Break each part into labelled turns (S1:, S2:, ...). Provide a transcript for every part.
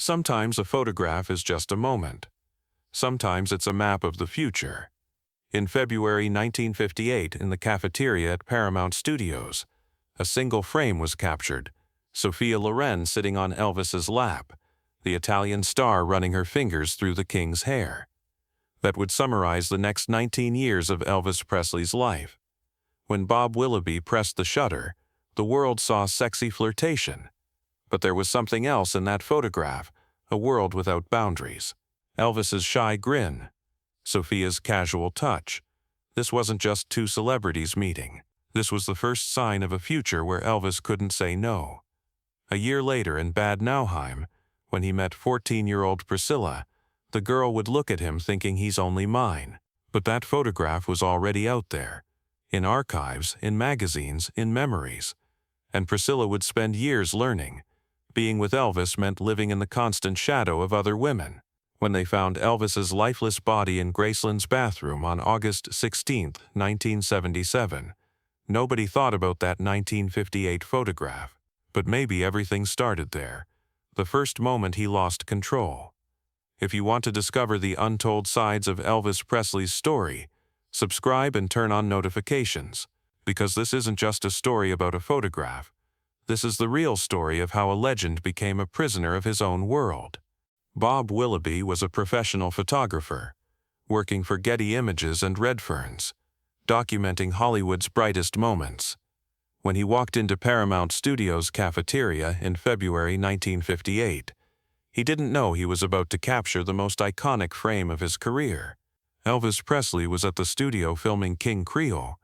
S1: Sometimes a photograph is just a moment. Sometimes it's a map of the future. In February 1958, in the cafeteria at Paramount Studios, a single frame was captured, Sophia Loren sitting on Elvis's lap, the Italian star running her fingers through the king's hair. That would summarize the next 19 years of Elvis Presley's life. When Bob Willoughby pressed the shutter, the world saw sexy flirtation. But there was something else in that photograph, a world without boundaries. Elvis's shy grin, Sophia's casual touch. This wasn't just two celebrities meeting. This was the first sign of a future where Elvis couldn't say no. A year later in Bad Nauheim, when he met 14-year-old Priscilla, the girl would look at him thinking he's only mine. But that photograph was already out there, in archives, in magazines, in memories. And Priscilla would spend years learning. Being with Elvis meant living in the constant shadow of other women. When they found Elvis's lifeless body in Graceland's bathroom on August 16, 1977, nobody thought about that 1958 photograph. But maybe everything started there, the first moment he lost control. If you want to discover the untold sides of Elvis Presley's story, subscribe and turn on notifications, because this isn't just a story about a photograph. This is the real story of how a legend became a prisoner of his own world. Bob Willoughby was a professional photographer, working for Getty Images and Redferns, documenting Hollywood's brightest moments. When he walked into Paramount Studios' cafeteria in February 1958, he didn't know he was about to capture the most iconic frame of his career. Elvis Presley was at the studio filming King Creole,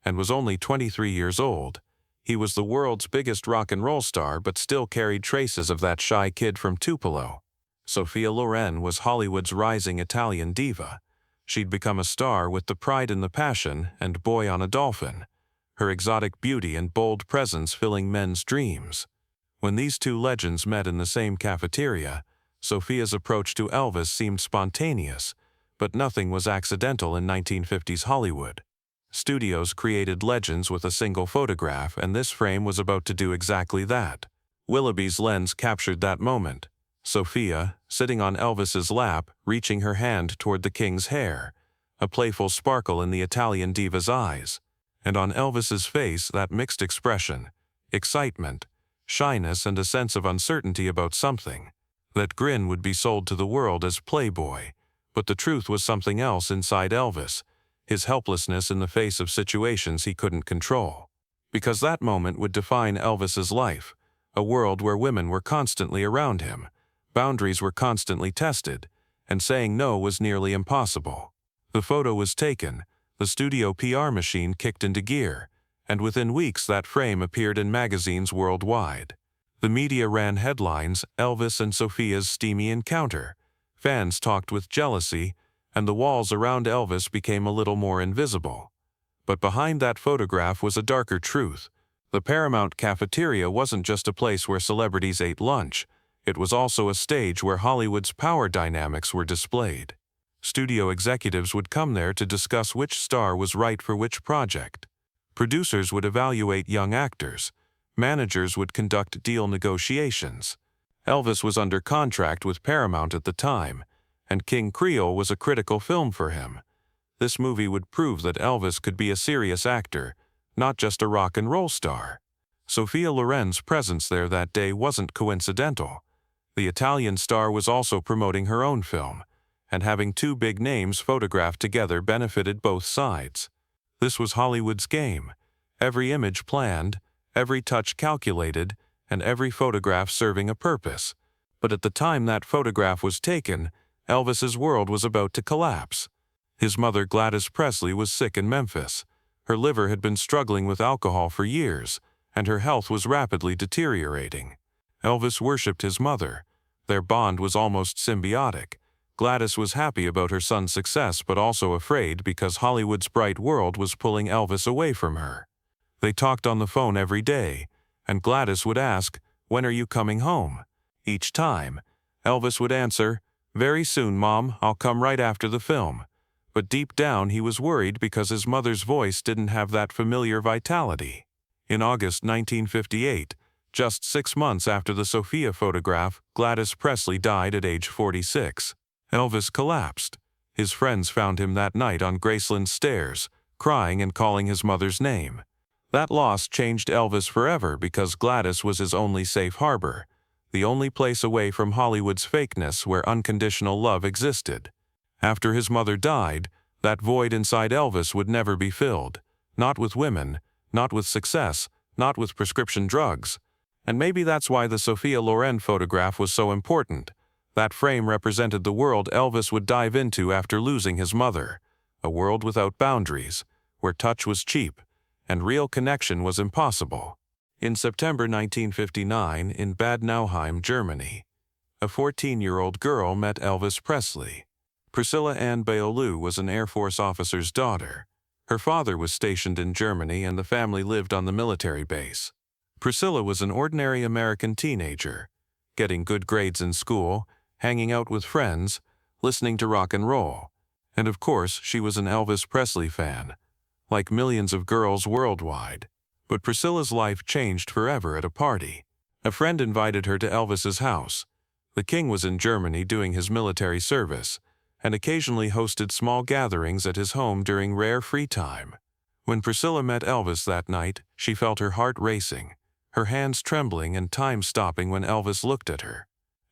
S1: and was only 23 years old. He was the world's biggest rock and roll star but still carried traces of that shy kid from Tupelo. Sophia Loren was Hollywood's rising Italian diva. She'd become a star with The Pride and the Passion and Boy on a Dolphin, her exotic beauty and bold presence filling men's dreams. When these two legends met in the same cafeteria, Sophia's approach to Elvis seemed spontaneous, but nothing was accidental in 1950s Hollywood. Studios created legends with a single photograph, and this frame was about to do exactly that. Willoughby's lens captured that moment. Sophia, sitting on Elvis's lap, reaching her hand toward the king's hair, a playful sparkle in the Italian diva's eyes. And on Elvis's face, that mixed expression, excitement, shyness, and a sense of uncertainty about something. That grin would be sold to the world as playboy, but the truth was something else inside Elvis, his helplessness in the face of situations he couldn't control. Because that moment would define Elvis's life, a world where women were constantly around him, boundaries were constantly tested, and saying no was nearly impossible. The photo was taken, the studio PR machine kicked into gear, and within weeks that frame appeared in magazines worldwide. The media ran headlines, Elvis and Sophia's steamy encounter. Fans talked with jealousy, and the walls around Elvis became a little more invisible. But behind that photograph was a darker truth. The Paramount cafeteria wasn't just a place where celebrities ate lunch. It was also a stage where Hollywood's power dynamics were displayed. Studio executives would come there to discuss which star was right for which project. Producers would evaluate young actors. Managers would conduct deal negotiations. Elvis was under contract with Paramount at the time, and King Creole was a critical film for him. This movie would prove that Elvis could be a serious actor, not just a rock and roll star. Sophia Loren's presence there that day wasn't coincidental. The Italian star was also promoting her own film, and having two big names photographed together benefited both sides. This was Hollywood's game. Every image planned, every touch calculated, and every photograph serving a purpose. But at the time that photograph was taken, Elvis's world was about to collapse. His mother, Gladys Presley, was sick in Memphis. Her liver had been struggling with alcohol for years, and her health was rapidly deteriorating. Elvis worshipped his mother. Their bond was almost symbiotic. Gladys was happy about her son's success but also afraid because Hollywood's bright world was pulling Elvis away from her. They talked on the phone every day, and Gladys would ask, "When are you coming home?" Each time, Elvis would answer, "Very soon, Mom, I'll come right after the film." But deep down he was worried because his mother's voice didn't have that familiar vitality. In August 1958, Just 6 months after the Sophia photograph, Gladys Presley died at age 46. Elvis collapsed. His friends found him that night on Graceland's stairs, crying and calling his mother's name. That loss changed Elvis forever because Gladys was his only safe harbor, the only place away from Hollywood's fakeness where unconditional love existed. After his mother died, that void inside Elvis would never be filled. Not with women, not with success, not with prescription drugs. And maybe that's why the Sophia Loren photograph was so important. That frame represented the world Elvis would dive into after losing his mother. A world without boundaries, where touch was cheap, and real connection was impossible. In September 1959, in Bad Nauheim, Germany, a 14-year-old girl met Elvis Presley. Priscilla Ann Beaulieu was an Air Force officer's daughter. Her father was stationed in Germany and the family lived on the military base. Priscilla was an ordinary American teenager, getting good grades in school, hanging out with friends, listening to rock and roll. And of course, she was an Elvis Presley fan, like millions of girls worldwide. But Priscilla's life changed forever at a party. A friend invited her to Elvis's house. The king was in Germany doing his military service, and occasionally hosted small gatherings at his home during rare free time. When Priscilla met Elvis that night, she felt her heart racing, her hands trembling and time stopping when Elvis looked at her.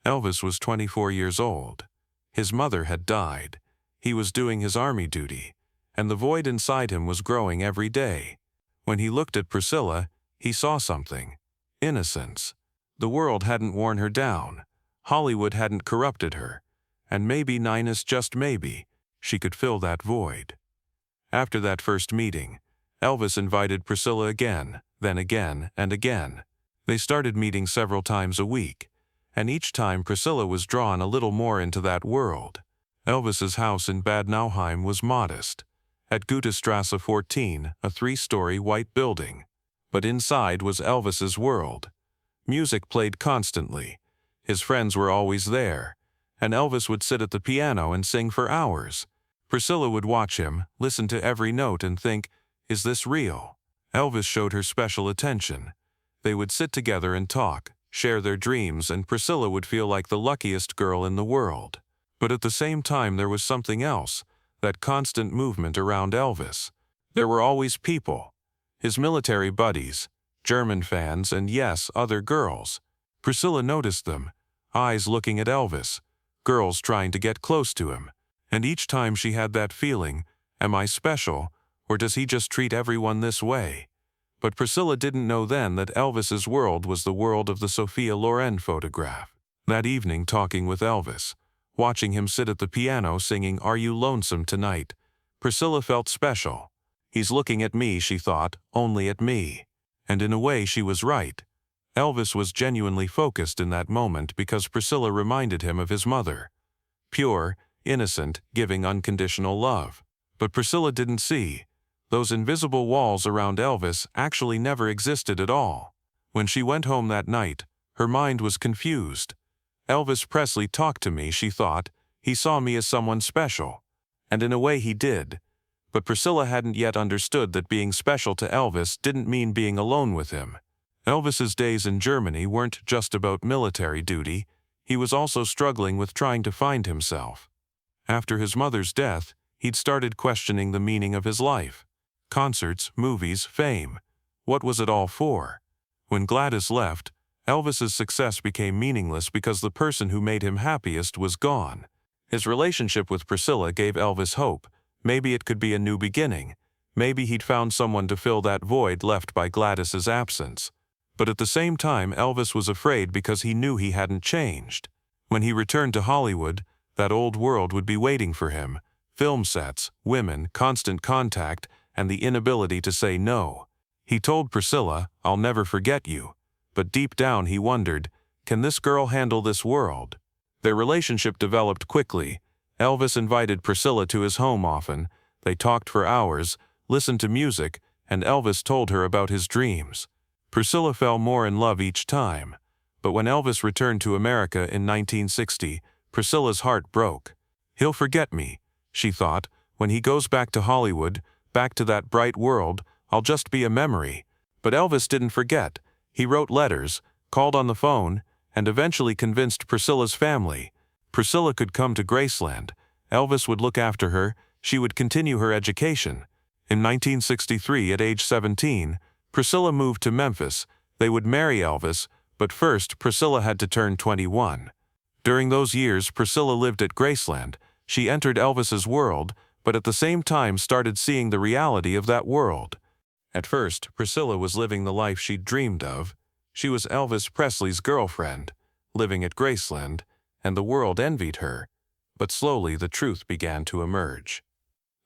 S1: Elvis was 24 years old. His mother had died. He was doing his army duty, and the void inside him was growing every day. When he looked at Priscilla, he saw something. Innocence. The world hadn't worn her down. Hollywood hadn't corrupted her. And maybe, Ninus, just maybe, she could fill that void. After that first meeting, Elvis invited Priscilla again, then again and again. They started meeting several times a week, and each time Priscilla was drawn a little more into that world. Elvis's house in Bad Nauheim was modest, at Goethestrasse 14, a 3-story white building. But inside was Elvis's world. Music played constantly. His friends were always there, and Elvis would sit at the piano and sing for hours. Priscilla would watch him, listen to every note and think, "Is this real?" Elvis showed her special attention. They would sit together and talk, share their dreams, and Priscilla would feel like the luckiest girl in the world. But at the same time there was something else, that constant movement around Elvis. There were always people. His military buddies, German fans, and yes, other girls. Priscilla noticed them, eyes looking at Elvis, girls trying to get close to him. And each time she had that feeling, am I special, or does he just treat everyone this way? But Priscilla didn't know then that Elvis's world was the world of the Sophia Loren photograph. That evening, talking with Elvis, watching him sit at the piano singing "Are You Lonesome Tonight?" Priscilla felt special. He's looking at me, she thought, only at me. And in a way she was right. Elvis was genuinely focused in that moment because Priscilla reminded him of his mother. Pure, innocent, giving unconditional love. But Priscilla didn't see. Those invisible walls around Elvis actually never existed at all. When she went home that night, her mind was confused. Elvis Presley talked to me, she thought. He saw me as someone special. And in a way he did. But Priscilla hadn't yet understood that being special to Elvis didn't mean being alone with him. Elvis's days in Germany weren't just about military duty. He was also struggling with trying to find himself. After his mother's death, he'd started questioning the meaning of his life. Concerts, movies, fame. What was it all for? When Gladys left, Elvis's success became meaningless because the person who made him happiest was gone. His relationship with Priscilla gave Elvis hope. Maybe it could be a new beginning. Maybe he'd found someone to fill that void left by Gladys's absence. But at the same time, Elvis was afraid because he knew he hadn't changed. When he returned to Hollywood, that old world would be waiting for him. Film sets, women, constant contact, and the inability to say no. He told Priscilla, "I'll never forget you." But deep down he wondered, can this girl handle this world? Their relationship developed quickly. Elvis invited Priscilla to his home often. They talked for hours, listened to music, and Elvis told her about his dreams. Priscilla fell more in love each time. But when Elvis returned to America in 1960, Priscilla's heart broke. He'll forget me, she thought. When he goes back to Hollywood, back to that bright world, I'll just be a memory. But Elvis didn't forget. He wrote letters, called on the phone, and eventually convinced Priscilla's family. Priscilla could come to Graceland. Elvis would look after her. She would continue her education. In 1963, at age 17, Priscilla moved to Memphis. They would marry Elvis, but first Priscilla had to turn 21. During those years, Priscilla lived at Graceland. She entered Elvis's world, but at the same time started seeing the reality of that world. At first, Priscilla was living the life she'd dreamed of. She was Elvis Presley's girlfriend, living at Graceland, and the world envied her. But slowly the truth began to emerge.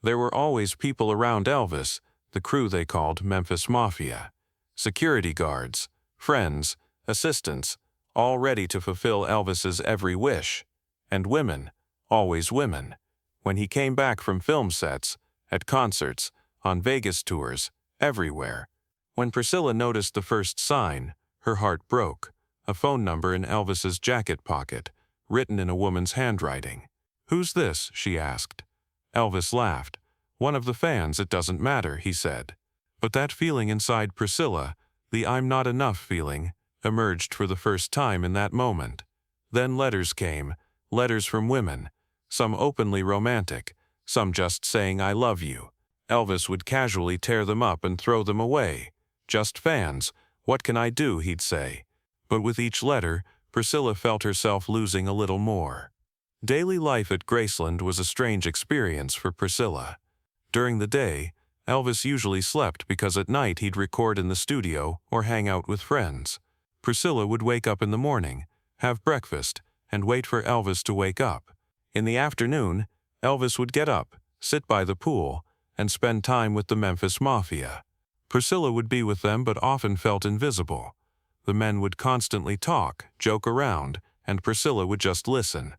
S1: There were always people around Elvis, the crew they called Memphis Mafia. Security guards, friends, assistants, all ready to fulfill Elvis's every wish. And women, always women. When he came back from film sets, at concerts, on Vegas tours, everywhere. When Priscilla noticed the first sign, her heart broke. A phone number in Elvis's jacket pocket, written in a woman's handwriting. "Who's this?" she asked. Elvis laughed. "One of the fans, it doesn't matter," he said. But that feeling inside Priscilla, the "I'm not enough" feeling, emerged for the first time in that moment. Then letters came, letters from women, some openly romantic, some just saying "I love you." Elvis would casually tear them up and throw them away. "Just fans, what can I do?" he'd say. But with each letter, Priscilla felt herself losing a little more. Daily life at Graceland was a strange experience for Priscilla. During the day, Elvis usually slept because at night he'd record in the studio or hang out with friends. Priscilla would wake up in the morning, have breakfast, and wait for Elvis to wake up. In the afternoon, Elvis would get up, sit by the pool, and spend time with the Memphis Mafia. Priscilla would be with them but often felt invisible. The men would constantly talk, joke around, and Priscilla would just listen.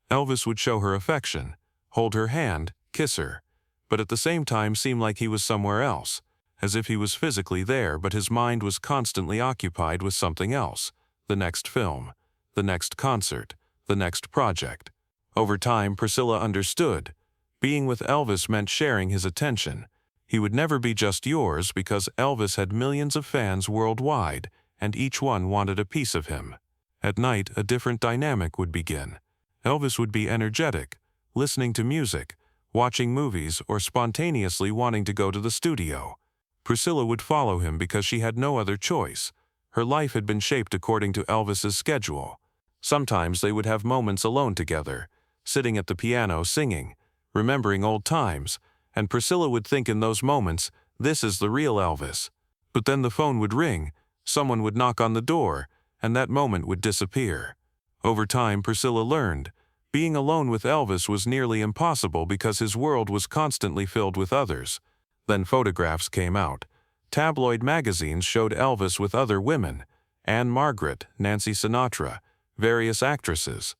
S1: Elvis would show her affection, hold her hand, kiss her, but at the same time seem like he was somewhere else, as if he was physically there but his mind was constantly occupied with something else, the next film, the next concert, the next project. Over time, Priscilla understood. Being with Elvis meant sharing his attention. He would never be just yours because Elvis had millions of fans worldwide, and each one wanted a piece of him. At night, a different dynamic would begin. Elvis would be energetic, listening to music, watching movies, or spontaneously wanting to go to the studio. Priscilla would follow him because she had no other choice. Her life had been shaped according to Elvis's schedule. Sometimes they would have moments alone together, sitting at the piano singing, remembering old times, and Priscilla would think in those moments, "This is the real Elvis." But then the phone would ring, someone would knock on the door, and that moment would disappear. Over time, Priscilla learned, being alone with Elvis was nearly impossible because his world was constantly filled with others. Then photographs came out. Tabloid magazines showed Elvis with other women, Ann-Margret, Nancy Sinatra, various actresses.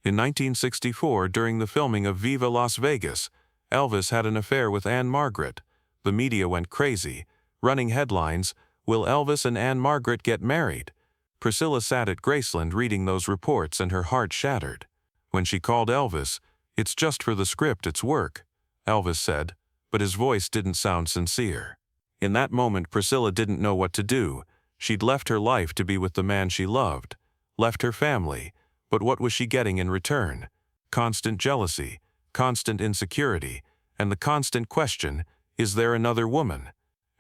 S1: In 1964, during the filming of Viva Las Vegas, Elvis had an affair with Ann-Margret. The media went crazy, running headlines, "Will Elvis and Ann-Margret get married?" Priscilla sat at Graceland reading those reports and her heart shattered. When she called Elvis, "It's just for the script, it's work," Elvis said, but his voice didn't sound sincere. In that moment, Priscilla didn't know what to do. She'd left her life to be with the man she loved, left her family, but what was she getting in return? Constant jealousy, constant insecurity, and the constant question, is there another woman?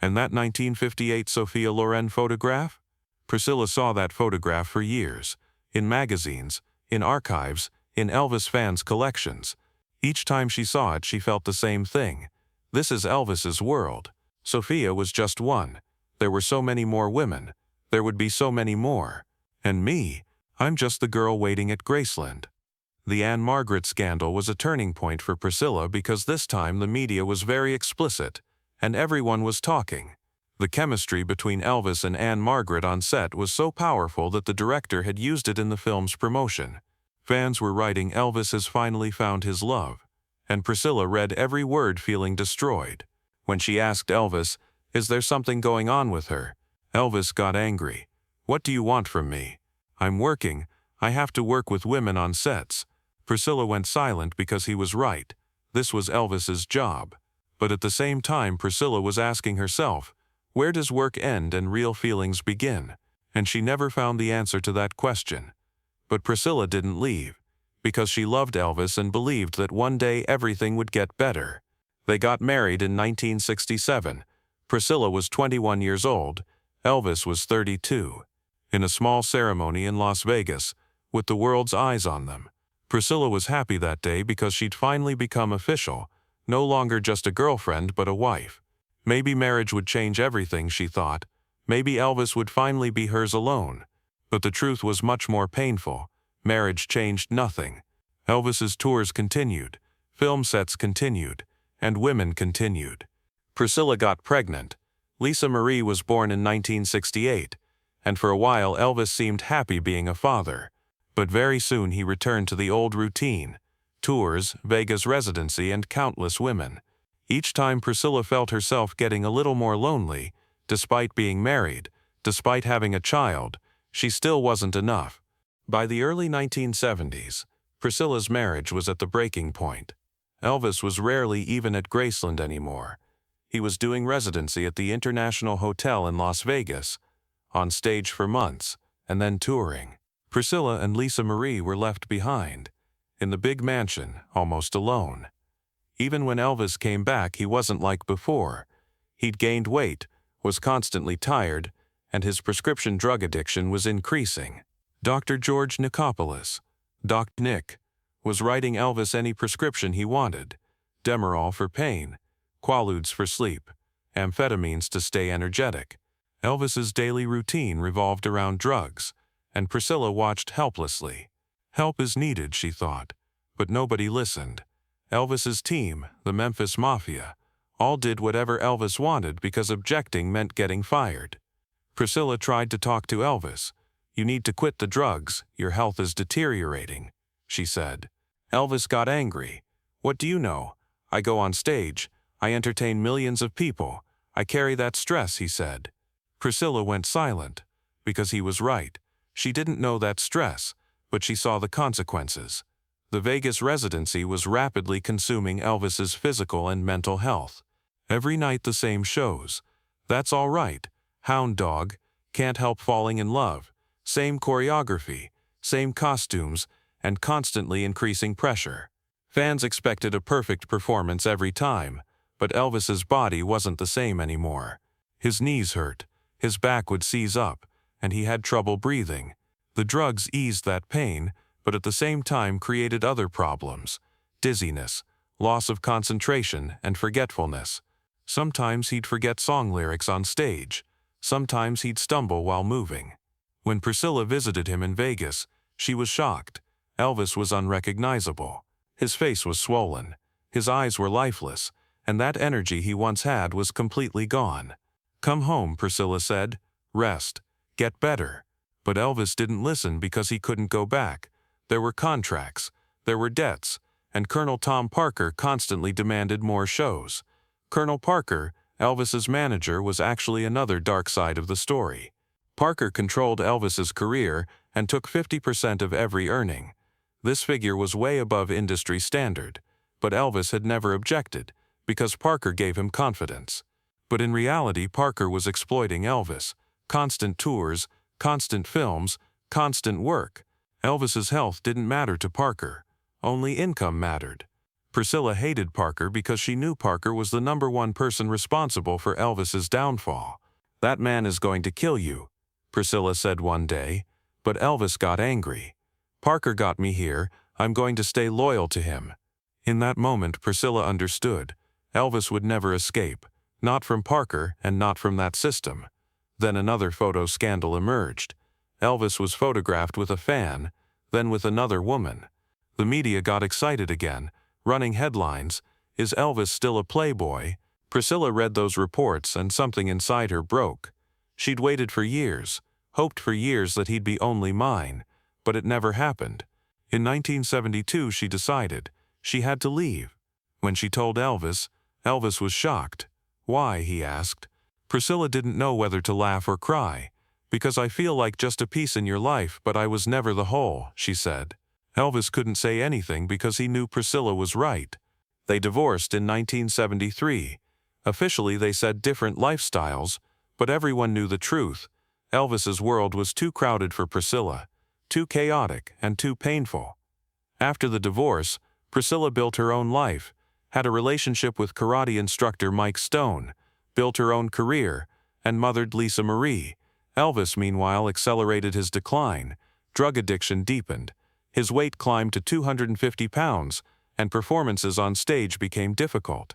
S1: And that 1958 Sophia Loren photograph? Priscilla saw that photograph for years, in magazines, in archives, in Elvis fans' collections. Each time she saw it, she felt the same thing. This is Elvis's world. Sophia was just one. There were so many more women. There would be so many more. And me, I'm just the girl waiting at Graceland. The Ann-Margret scandal was a turning point for Priscilla because this time the media was very explicit, and everyone was talking. The chemistry between Elvis and Ann-Margret on set was so powerful that the director had used it in the film's promotion. Fans were writing, "Elvis has finally found his love," and Priscilla read every word feeling destroyed. When she asked Elvis, "Is there something going on with her?" Elvis got angry. "What do you want from me? I'm working. I have to work with women on sets." Priscilla went silent because he was right. This was Elvis's job. But at the same time, Priscilla was asking herself, where does work end and real feelings begin? and she never found the answer to that question. But Priscilla didn't leave, because she loved Elvis and believed that one day everything would get better. They got married in 1967. Priscilla was 21 years old, Elvis was 32. In a small ceremony in Las Vegas, with the world's eyes on them. Priscilla was happy that day because she'd finally become official, no longer just a girlfriend but a wife. Maybe marriage would change everything, she thought. Maybe Elvis would finally be hers alone. But the truth was much more painful. Marriage changed nothing. Elvis's tours continued, film sets continued, and women continued. Priscilla got pregnant. Lisa Marie was born in 1968, and for a while Elvis seemed happy being a father. But very soon he returned to the old routine: tours, Vegas residency, and countless women. Each time Priscilla felt herself getting a little more lonely. Despite being married, despite having a child, she still wasn't enough. By the early 1970s, Priscilla's marriage was at the breaking point. Elvis was rarely even at Graceland anymore. He was doing residency at the International Hotel in Las Vegas, on stage for months, and then touring. Priscilla and Lisa Marie were left behind, in the big mansion, almost alone. Even when Elvis came back, he wasn't like before. He'd gained weight, was constantly tired, and his prescription drug addiction was increasing. Dr. George Nicopolis, Doc Nick, was writing Elvis any prescription he wanted: Demerol for pain, Quaaludes for sleep, amphetamines to stay energetic. Elvis's daily routine revolved around drugs, and Priscilla watched helplessly. Help is needed, she thought, but nobody listened. Elvis's team, the Memphis Mafia, all did whatever Elvis wanted because objecting meant getting fired. Priscilla tried to talk to Elvis. "You need to quit the drugs, your health is deteriorating," she said. Elvis got angry. "What do you know? I go on stage, I entertain millions of people, I carry that stress," he said. Priscilla went silent, because he was right. She didn't know that stress, but she saw the consequences. The Vegas residency was rapidly consuming Elvis's physical and mental health. Every night the same shows. That's All Right, Hound Dog, Can't Help Falling in Love. Same choreography, same costumes, and constantly increasing pressure. Fans expected a perfect performance every time, but Elvis's body wasn't the same anymore. His knees hurt, his back would seize up, and he had trouble breathing. The drugs eased that pain, but at the same time created other problems: dizziness, loss of concentration, and forgetfulness. Sometimes he'd forget song lyrics on stage. Sometimes he'd stumble while moving. When Priscilla visited him in Vegas, she was shocked. Elvis was unrecognizable. His face was swollen. His eyes were lifeless, and that energy he once had was completely gone. "Come home," Priscilla said. "Rest. Get better." But Elvis didn't listen because he couldn't go back. There were contracts, there were debts, and Colonel Tom Parker constantly demanded more shows. Colonel Parker, Elvis's manager, was actually another dark side of the story. Parker controlled Elvis's career and took 50% of every earning. This figure was way above industry standard, but Elvis had never objected, because Parker gave him confidence. But in reality, Parker was exploiting Elvis. Constant tours, constant films, constant work. Elvis's health didn't matter to Parker. Only income mattered. Priscilla hated Parker because she knew Parker was the #1 person responsible for Elvis's downfall. "That man is going to kill you," Priscilla said one day, but Elvis got angry. "Parker got me here, I'm going to stay loyal to him." In that moment, Priscilla understood. Elvis would never escape, not from Parker and not from that system. Then another photo scandal emerged. Elvis was photographed with a fan, then with another woman. The media got excited again, running headlines, "Is Elvis still a playboy?" Priscilla read those reports and something inside her broke. She'd waited for years, hoped for years that he'd be only mine, but it never happened. In 1972 she decided she had to leave. When she told Elvis, Elvis was shocked. "Why?" he asked. Priscilla didn't know whether to laugh or cry. "Because I feel like just a piece in your life, but I was never the whole," she said. Elvis couldn't say anything because he knew Priscilla was right. They divorced in 1973. Officially they said different lifestyles, but everyone knew the truth. Elvis's world was too crowded for Priscilla, too chaotic and too painful. After the divorce, Priscilla built her own life, had a relationship with karate instructor Mike Stone, built her own career, and mothered Lisa Marie. Elvis, meanwhile, accelerated his decline. Drug addiction deepened. His weight climbed to 250 pounds, and performances on stage became difficult.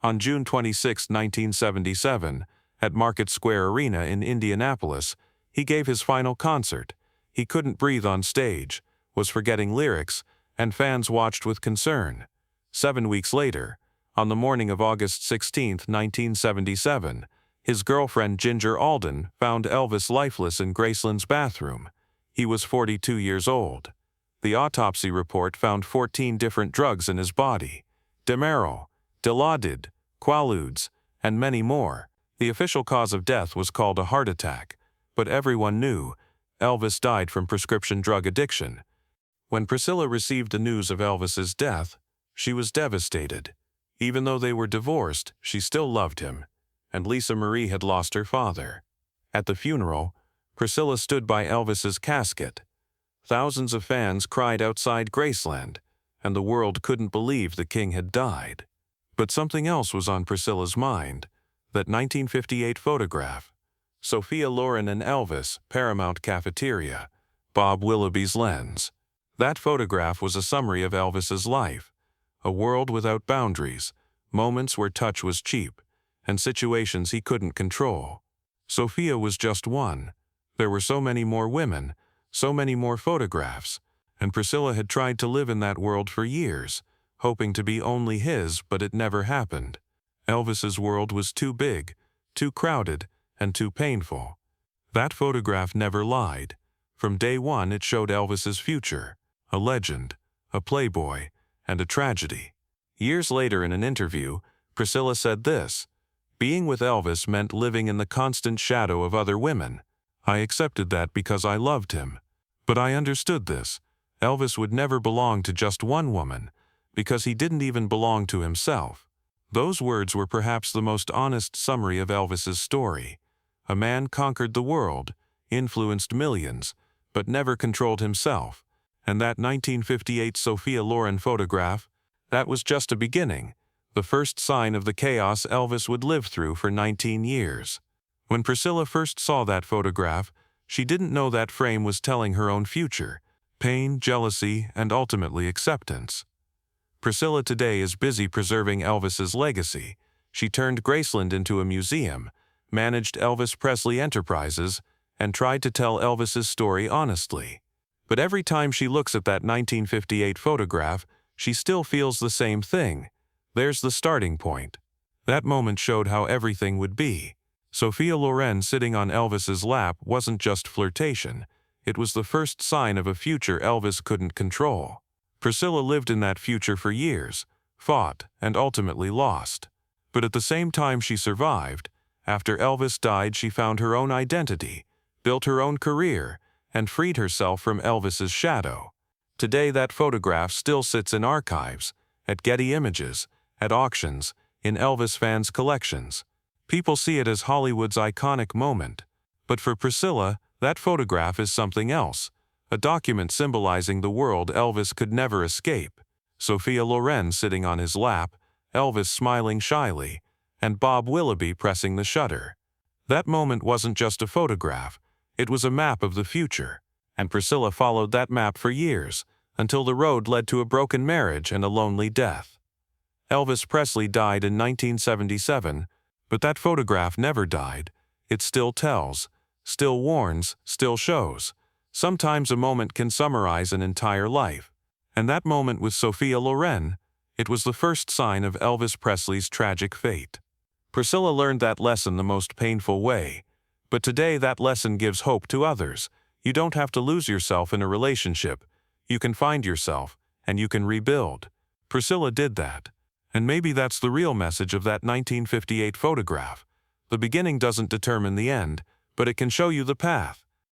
S1: On June 26, 1977, at Market Square Arena in Indianapolis, he gave his final concert. He couldn't breathe on stage, was forgetting lyrics, and fans watched with concern. 7 weeks later, on the morning of August 16, 1977, his girlfriend Ginger Alden found Elvis lifeless in Graceland's bathroom. He was 42 years old. The autopsy report found 14 different drugs in his body: Demerol, Dilaudid, Quaaludes, and many more. The official cause of death was called a heart attack, but everyone knew Elvis died from prescription drug addiction. When Priscilla received the news of Elvis's death, she was devastated. Even though they were divorced, she still loved him, and Lisa Marie had lost her father. At the funeral, Priscilla stood by Elvis's casket. Thousands of fans cried outside Graceland, and the world couldn't believe the king had died. But something else was on Priscilla's mind: that 1958 photograph. Sophia Loren and Elvis, Paramount Cafeteria, Bob Willoughby's lens. That photograph was a summary of Elvis's life. A world without boundaries, moments where touch was cheap, and situations he couldn't control. Sophia was just one. There were so many more women, so many more photographs, and Priscilla had tried to live in that world for years, hoping to be only his, but it never happened. Elvis's world was too big, too crowded, and too painful. That photograph never lied. From day one it showed Elvis's future, a legend, a playboy, and a tragedy. Years later in an interview, Priscilla said this: "Being with Elvis meant living in the constant shadow of other women. I accepted that because I loved him. But I understood this: Elvis would never belong to just one woman, because he didn't even belong to himself." Those words were perhaps the most honest summary of Elvis's story. A man conquered the world, influenced millions, but never controlled himself. And that 1958 Sophia Loren photograph, that was just a beginning, the first sign of the chaos Elvis would live through for 19 years. When Priscilla first saw that photograph, she didn't know that frame was telling her own future: pain, jealousy, and ultimately acceptance. Priscilla today is busy preserving Elvis's legacy. She turned Graceland into a museum, managed Elvis Presley Enterprises, and tried to tell Elvis's story honestly. But every time she looks at that 1958 photograph, she still feels the same thing. There's the starting point. That moment showed how everything would be. Sophia Loren sitting on Elvis's lap wasn't just flirtation. It was the first sign of a future Elvis couldn't control. Priscilla lived in that future for years, fought, and ultimately lost. But at the same time she survived. After Elvis died, she found her own identity, built her own career, and freed herself from Elvis's shadow. Today that photograph still sits in archives, at Getty Images, at auctions, in Elvis fans' collections. People see it as Hollywood's iconic moment. But for Priscilla, that photograph is something else. A document symbolizing the world Elvis could never escape. Sophia Loren sitting on his lap, Elvis smiling shyly, and Bob Willoughby pressing the shutter. That moment wasn't just a photograph, it was a map of the future, and Priscilla followed that map for years, until the road led to a broken marriage and a lonely death. Elvis Presley died in 1977, but that photograph never died. It still tells, still warns, still shows. Sometimes a moment can summarize an entire life. And that moment with Sophia Loren, it was the first sign of Elvis Presley's tragic fate. Priscilla learned that lesson the most painful way. But today that lesson gives hope to others. You don't have to lose yourself in a relationship. You can find yourself, and you can rebuild. Priscilla did that. And maybe that's the real message of that 1958 photograph. The beginning doesn't determine the end, but it can show you the path.